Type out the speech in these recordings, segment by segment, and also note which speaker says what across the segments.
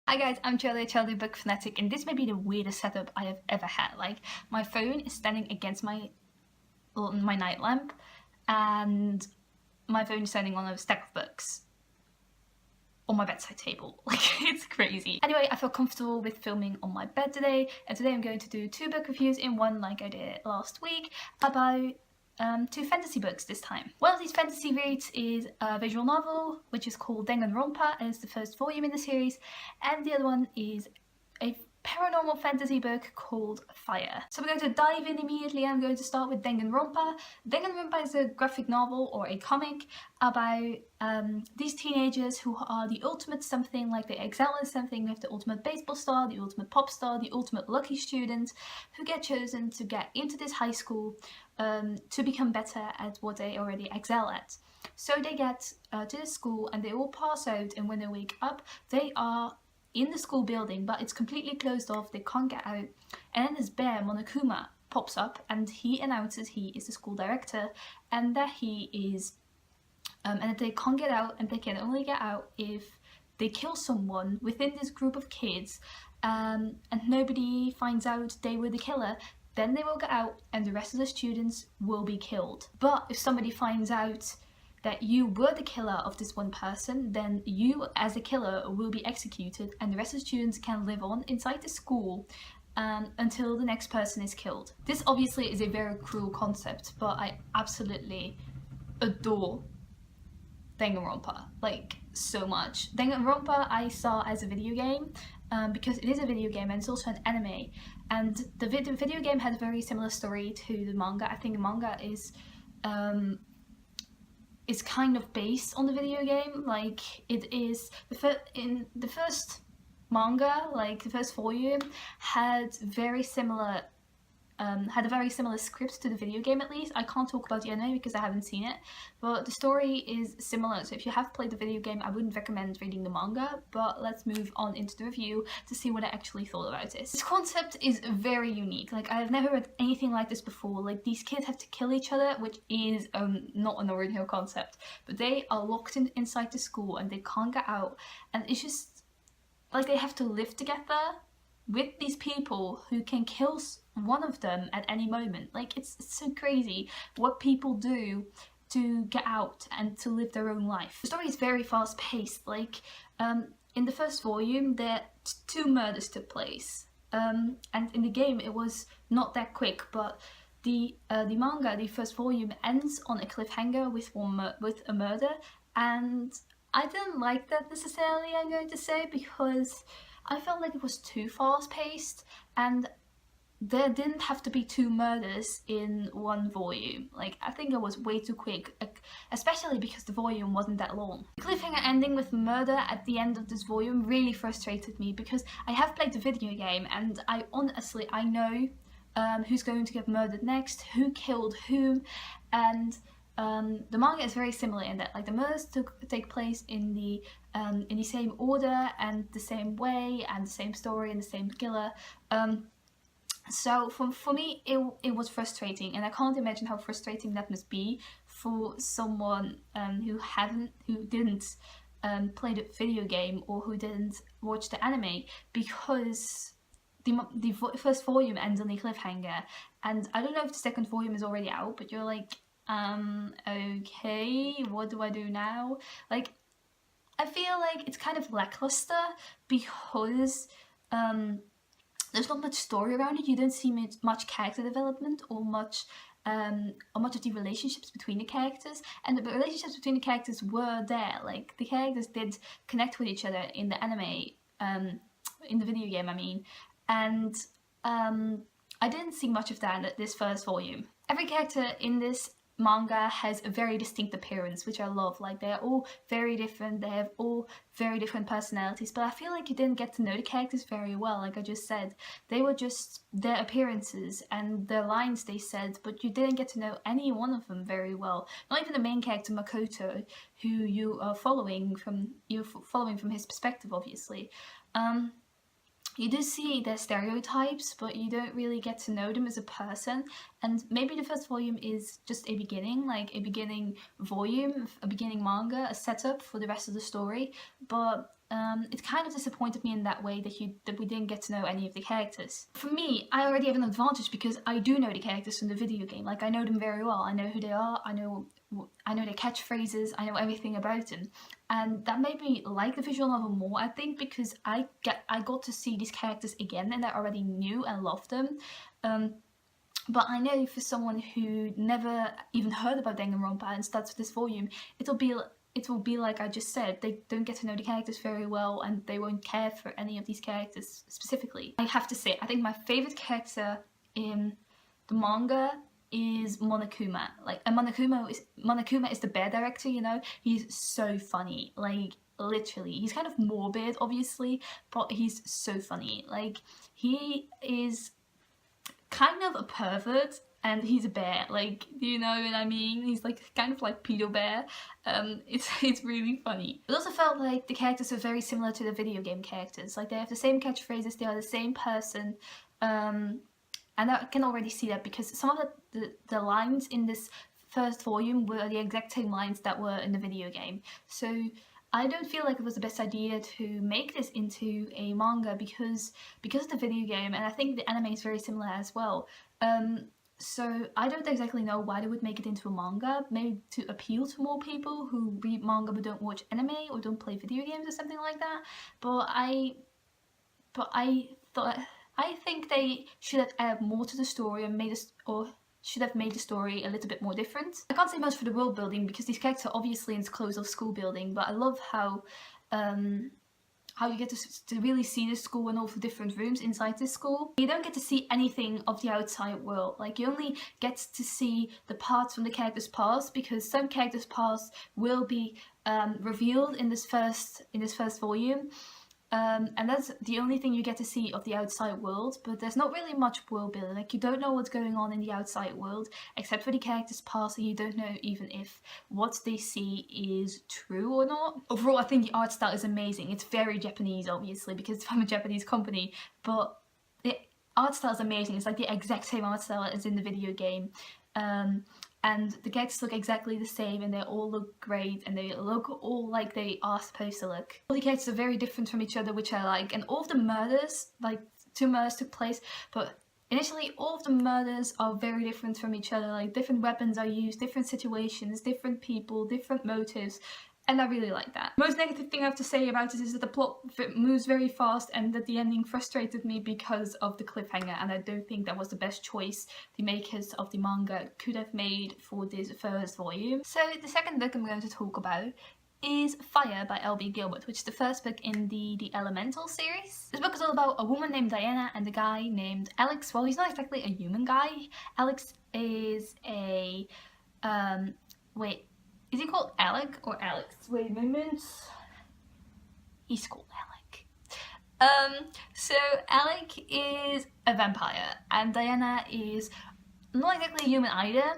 Speaker 1: Hi guys, I'm Charlie Book Fanatic, and this may be the weirdest setup I have ever had. Like, my phone is standing against my night lamp, and my phone is standing on a stack of books on my bedside table. Like, it's crazy. Anyway, I feel comfortable with filming on my bed today, and today I'm going to do 2 book reviews in one, like I did last week, about 2 fantasy books this time. One of these fantasy reads is a visual novel, which is called Danganronpa, and it's the first volume in the series, and the other one is a paranormal fantasy book called Fire. So we're going to dive in immediately. I'm going to start with Danganronpa. Danganronpa is a graphic novel or a comic about these teenagers who are the ultimate something, like they excel in something. We have the ultimate baseball star, the ultimate pop star, the ultimate lucky student who get chosen to get into this high school to become better at what they already excel at. So they get to the school and they all pass out, and when they wake up they are in the school building, but it's completely closed off, they can't get out. And then this bear, Monokuma, pops up and he announces he is the school director and that he is and that they can't get out, and they can only get out if they kill someone within this group of kids, and nobody finds out they were the killer. Then they will get out and the rest of the students will be killed. But if somebody finds out that you were the killer of this one person, then you as a killer will be executed and the rest of the students can live on inside the school until the next person is killed. This obviously is a very cruel concept, but I absolutely adore Danganronpa, like, so much. Danganronpa I saw as a video game, because it is a video game and it's also an anime, and the video game had a very similar story to the manga. I think the manga is kind of based on the video game. Like, it is in the first manga, like the first volume had a very similar script to the video game. At least I can't talk about the anime because I haven't seen it, but the story is similar. So if you have played the video game, I wouldn't recommend reading the manga. But let's move on into the review to see what I actually thought about this. This concept is very unique. Like, I have never read anything like this before. Like, these kids have to kill each other, which is not an original concept, but they are locked inside the school and they can't get out, and it's just like they have to live together with these people who can kill one of them at any moment. Like, it's so crazy what people do to get out and to live their own life. The story is very fast paced. Like, in the first volume there 2 murders took place, and in the game it was not that quick, but the manga, the first volume, ends on a cliffhanger with a murder, and I didn't like that necessarily, I'm going to say, because I felt like it was too fast paced and there didn't have to be 2 murders in one volume. Like, I think it was way too quick, especially because the volume wasn't that long. The cliffhanger ending with murder at the end of this volume really frustrated me, because I have played the video game and I know who's going to get murdered next, who killed whom, and the manga is very similar in that, like, the murders take place in the same order and the same way and the same story and the same killer. So for me it was frustrating, and I can't imagine how frustrating that must be for someone who didn't play the video game or who didn't watch the anime, because the first volume ends on a cliffhanger, and I don't know if the second volume is already out, but you're like, okay, what do I do now? Like, I feel like it's kind of lackluster because there's not much story around it. You don't see much character development or much of the relationships between the characters, and the relationships between the characters were there. Like, the characters did connect with each other in the anime, in the video game I mean, and I didn't see much of that at this first volume. Every character in this manga has a very distinct appearance, which I love. Like, they're all very different, they have all very different personalities, but I feel like you didn't get to know the characters very well. Like I just said, they were just their appearances and their lines they said, but you didn't get to know any one of them very well. Not even the main character Makoto, who you are following from his perspective, obviously. You do see their stereotypes, but you don't really get to know them as a person. And maybe the first volume is just a beginning, like a beginning volume, a beginning manga, a setup for the rest of the story. But it kind of disappointed me in that way that we didn't get to know any of the characters. For me, I already have an advantage because I do know the characters from the video game. Like, I know them very well. I know who they are. I know their catchphrases. I know everything about them, and that made me like the visual novel more, I think, because I got to see these characters again, and I already knew and loved them. But I know for someone who never even heard about Danganronpa and starts with this volume, it will be like I just said, they don't get to know the characters very well and they won't care for any of these characters specifically. I have to say, I think my favourite character in the manga is Monokuma. Like, and Monokuma is the bear director, you know? He's so funny, like, literally. He's kind of morbid, obviously, but he's so funny. Like, he is kind of a pervert, and he's a bear, like, do you know what I mean? He's like kind of like pedo bear. It's really funny. It also felt like the characters are very similar to the video game characters. Like, they have the same catchphrases, they are the same person, and I can already see that because some of the lines in this first volume were the exact same lines that were in the video game. So I don't feel like it was the best idea to make this into a manga because of the video game, and I think the anime is very similar as well. So I don't exactly know why they would make it into a manga, maybe to appeal to more people who read manga but don't watch anime or don't play video games or something like that. But I think they should have added more to the story and should have made the story a little bit more different. I can't say much for the world building because these characters are obviously in clothes of school building, but I love how you get to really see the school and all the different rooms inside this school. You don't get to see anything of the outside world. Like, you only get to see the parts from the characters' past, because some characters' past will be revealed in this first volume. And that's the only thing you get to see of the outside world, but there's not really much world building. Like, you don't know what's going on in the outside world except for the characters' past, and you don't know even if what they see is true or not. Overall, I think the art style is amazing. It's very Japanese, obviously, because it's from a Japanese company, but the art style is amazing. It's like the exact same art style as in the video game. And the characters look exactly the same, and they all look great, and they look all like they are supposed to look. All the characters are very different from each other, which I like, and all of the murders, like 2 murders took place, but initially all of the murders are very different from each other. Like, different weapons are used, different situations, different people, different motives, and I really like that. The most negative thing I have to say about it is that the plot moves very fast and that the ending frustrated me because of the cliffhanger, and I don't think that was the best choice the makers of the manga could have made for this first volume. So the second book I'm going to talk about is Fire by L.B. Gilbert, which is the first book in the Elemental series. This book is all about a woman named Diana and a guy named Alex. Well, he's not exactly a human guy. Alex is a... wait. Is he called Alec or Alex? Wait a moment. He's called Alec. So Alec is a vampire and Diana is not exactly a human either.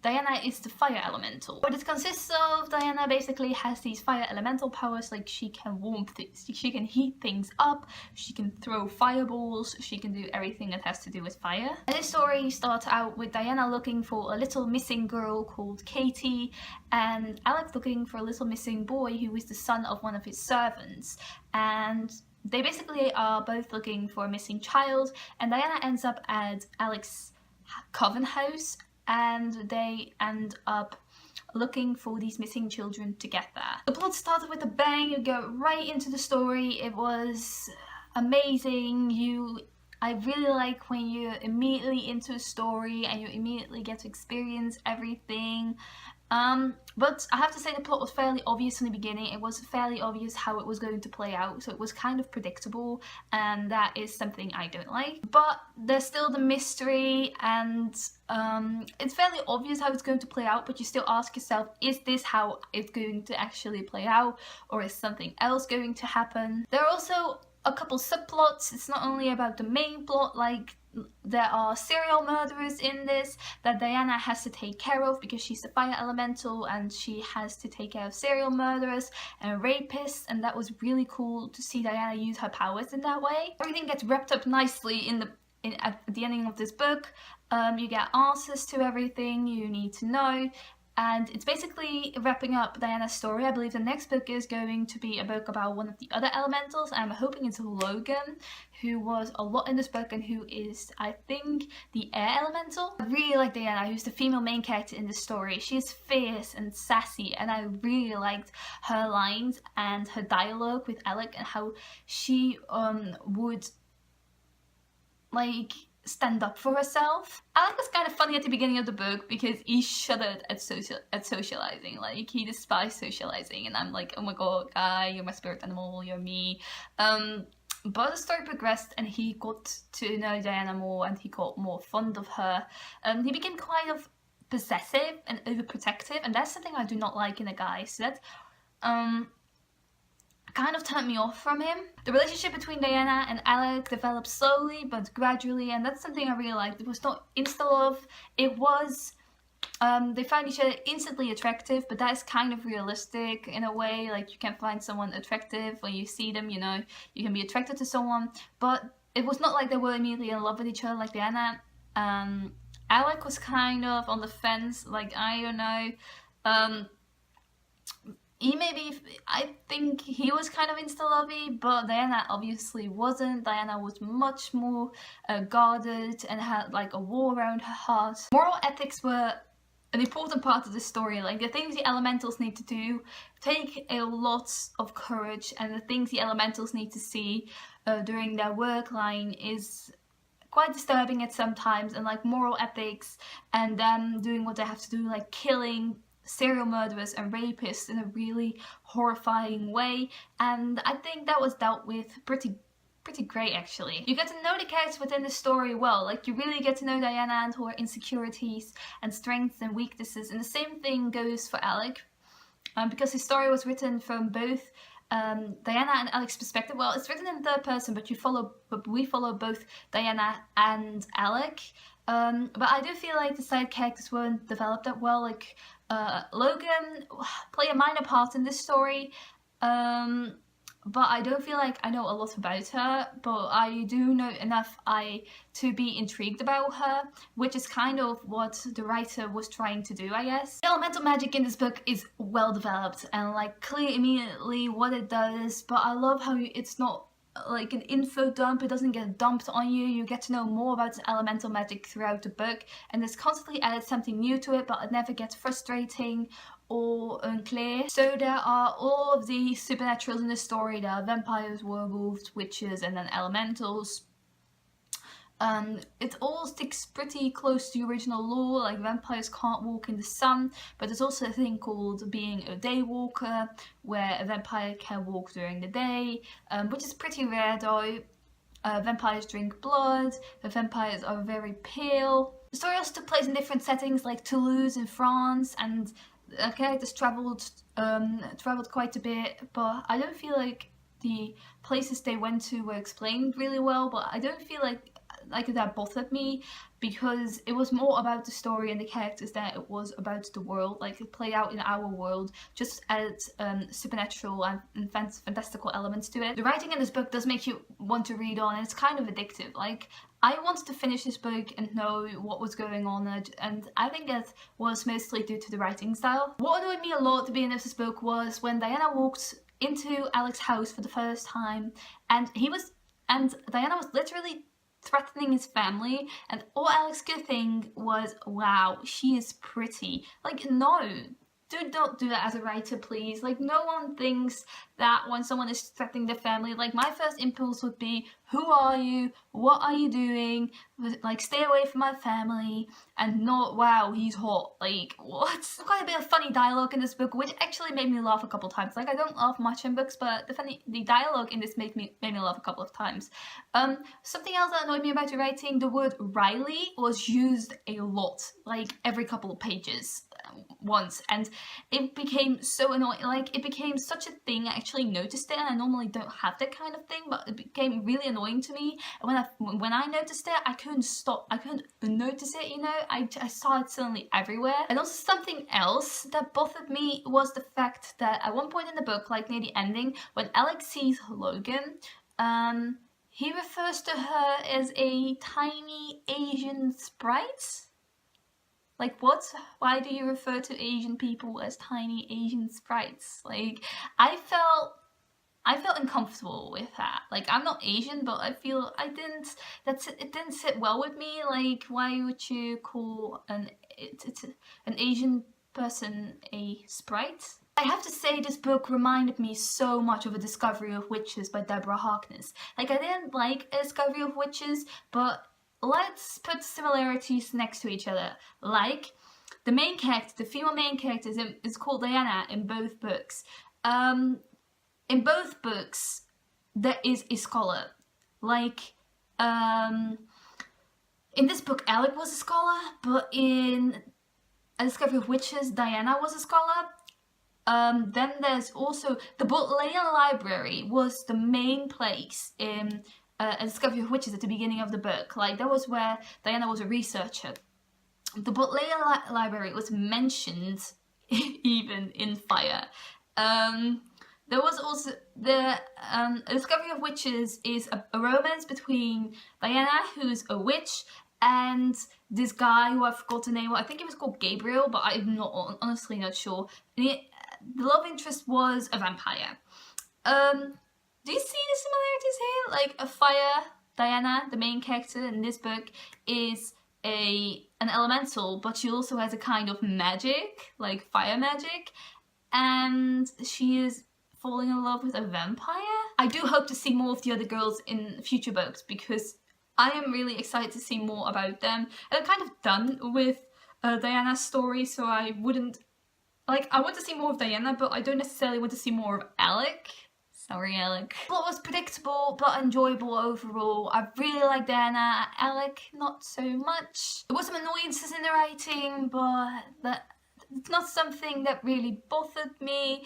Speaker 1: Diana is the fire elemental. What it consists of, Diana basically has these fire elemental powers, like she can warm things, she can heat things up, she can throw fireballs, she can do everything that has to do with fire. And this story starts out with Diana looking for a little missing girl called Katie, and Alex looking for a little missing boy who is the son of one of his servants. And they basically are both looking for a missing child, and Diana ends up at Alex's coven house, and they end up looking for these missing children to get there. The plot started with a bang, you go right into the story. It was amazing. I really like when you're immediately into a story and you immediately get to experience everything. But I have to say the plot was fairly obvious in the beginning. It was fairly obvious how it was going to play out, so it was kind of predictable, and that is something I don't like. But there's still the mystery, and it's fairly obvious how it's going to play out, but you still ask yourself, is this how it's going to actually play out, or is something else going to happen? There are also a couple subplots. It's not only about the main plot, like there are serial murderers in this that Diana has to take care of because she's the fire elemental, and she has to take care of serial murderers and rapists, and that was really cool to see Diana use her powers in that way. Everything gets wrapped up nicely at the ending of this book. You get answers to everything you need to know, and it's basically wrapping up Diana's story. I believe the next book is going to be a book about one of the other elementals, and I'm hoping it's Logan, who was a lot in this book and who is, I think, the air elemental. I really like Diana, who's the female main character in this story. She's fierce and sassy, and I really liked her lines and her dialogue with Alec and how she would like stand up for herself. Alec was kind of funny at the beginning of the book because he shuddered at socializing. Like, he despised socializing, and I'm like, oh my god, guy, you're my spirit animal, you're me. But the story progressed and he got to know Diana more and he got more fond of her. He became kind of possessive and overprotective, and that's something I do not like in a guy. So that kind of turned me off from him. The relationship between Diana and Alec developed slowly but gradually, and that's something I really liked. It was not insta-love, it was, they found each other instantly attractive, but that is kind of realistic in a way. Like, you can find someone attractive when you see them, you know, you can be attracted to someone, but it was not like they were immediately in love with each other like Diana. Alec was kind of on the fence, like, I don't know, I think he was kind of insta-lovey, but Diana obviously wasn't. Diana was much more guarded and had like a wall around her heart. Moral ethics were an important part of the story. Like, the things the elementals need to do take a lot of courage, and the things the elementals need to see during their work line is quite disturbing at some times. And like, moral ethics and them doing what they have to do, like killing serial murderers and rapists in a really horrifying way, and I think that was dealt with pretty great actually. You get to know the characters within the story well. Like, you really get to know Diana and her insecurities and strengths and weaknesses, and the same thing goes for Alec, because his story was written from both Diana and Alec's perspective. Well, it's written in third person, but we follow both Diana and Alec. But I do feel like the side characters weren't developed that well. Like, Logan play a minor part in this story, but I don't feel like I know a lot about her, but I do know enough to be intrigued about her, which is kind of what the writer was trying to do, I guess. The elemental magic in this book is well developed and like clear immediately what it does, but I love how it's not like an info dump. It doesn't get dumped on you. You get to know more about the elemental magic throughout the book, and there's constantly added something new to it, but it never gets frustrating or unclear. So there are all of the supernaturals in the story. There are vampires, werewolves, witches, and then elementals. It all sticks pretty close to the original lore. Like, vampires can't walk in the sun, but there's also a thing called being a day walker, where a vampire can walk during the day, which is pretty rare though. Vampires drink blood, the vampires are very pale. The story also took place in different settings, like Toulouse in France, and the characters travelled quite a bit, but I don't feel like the places they went to were explained really well. But I don't feel like that bothered me, because it was more about the story and the characters than it was about the world. Like, it played out in our world, just added supernatural and fantastical elements to it. The writing in this book does make you want to read on, and it's kind of addictive. Like, I wanted to finish this book and know what was going on, and I think that was mostly due to the writing style. What annoyed me a lot at the beginning of this book was when Diana walked into Alec's house for the first time, and Diana was literally threatening his family, and all Alex could think was, wow, she is pretty. Like, no, don't do that as a writer, please. Like, no one thinks that when someone is threatening their family. Like, my first impulse would be, who are you? What are you doing? Like, stay away from my family, and not, wow, he's hot. Like, what? Quite a bit of funny dialogue in this book, which actually made me laugh a couple times. Like, I don't laugh much in books, but the dialogue in this made me laugh a couple of times. Something else that annoyed me about the writing, the word Riley was used a lot, like every couple of pages once, and it became so annoying. Like, it became such a thing. I actually noticed it, and I normally don't have that kind of thing, but it became really annoying to me. And when I noticed it, I couldn't notice it, you know. I saw it suddenly everywhere. And also, something else that bothered me was the fact that at one point in the book, like near the ending, when Alex sees Logan, he refers to her as a tiny Asian sprite. Like, what? Why do you refer to Asian people as tiny Asian sprites? Like, I felt uncomfortable with that. Like, I'm not Asian, but I feel it didn't sit well with me. Like, why would you call an Asian person a sprite? I have to say, this book reminded me so much of A Discovery of Witches by Deborah Harkness. Like, I didn't like A Discovery of Witches, but let's put similarities next to each other. Like, the main character, the female main character is called Diana in both books. In both books, there is a scholar. Like, in this book, Alec was a scholar, but in A Discovery of Witches, Diana was a scholar. Then there's also the Bodleian Library was the main place in A Discovery of Witches at the beginning of the book. Like, that was where Diana was a researcher. The Bodleian Library was mentioned even in Fire. There was also A Discovery of Witches is a romance between Diana, who's a witch, and this guy who I forgot the name of. I think he was called Gabriel, but I'm not honestly not sure. And the love interest was a vampire. Do you see the similarities here? Like, a Fire, Diana, the main character in this book, is an elemental, but she also has a kind of magic, like fire magic, and she is falling in love with a vampire. I do hope to see more of the other girls in future books, because I am really excited to see more about them. I'm kind of done with Diana's story, so I wouldn't... Like, I want to see more of Diana, but I don't necessarily want to see more of Alec. Sorry, Alec. The plot was predictable, but enjoyable overall. I really liked Diana. Alec, not so much. There was some annoyances in the writing, but it's not something that really bothered me.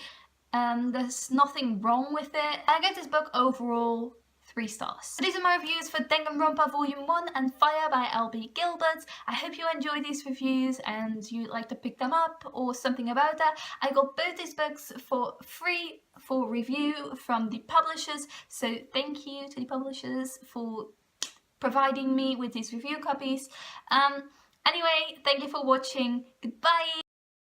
Speaker 1: There's nothing wrong with it. I gave this book overall 3 stars. So these are my reviews for Danganronpa Volume 1 and Fire by LB Gilbert. I hope you enjoy these reviews and you'd like to pick them up or something about that. I got both these books for free for review from the publishers, so thank you to the publishers for providing me with these review copies. Anyway, thank you for watching. Goodbye!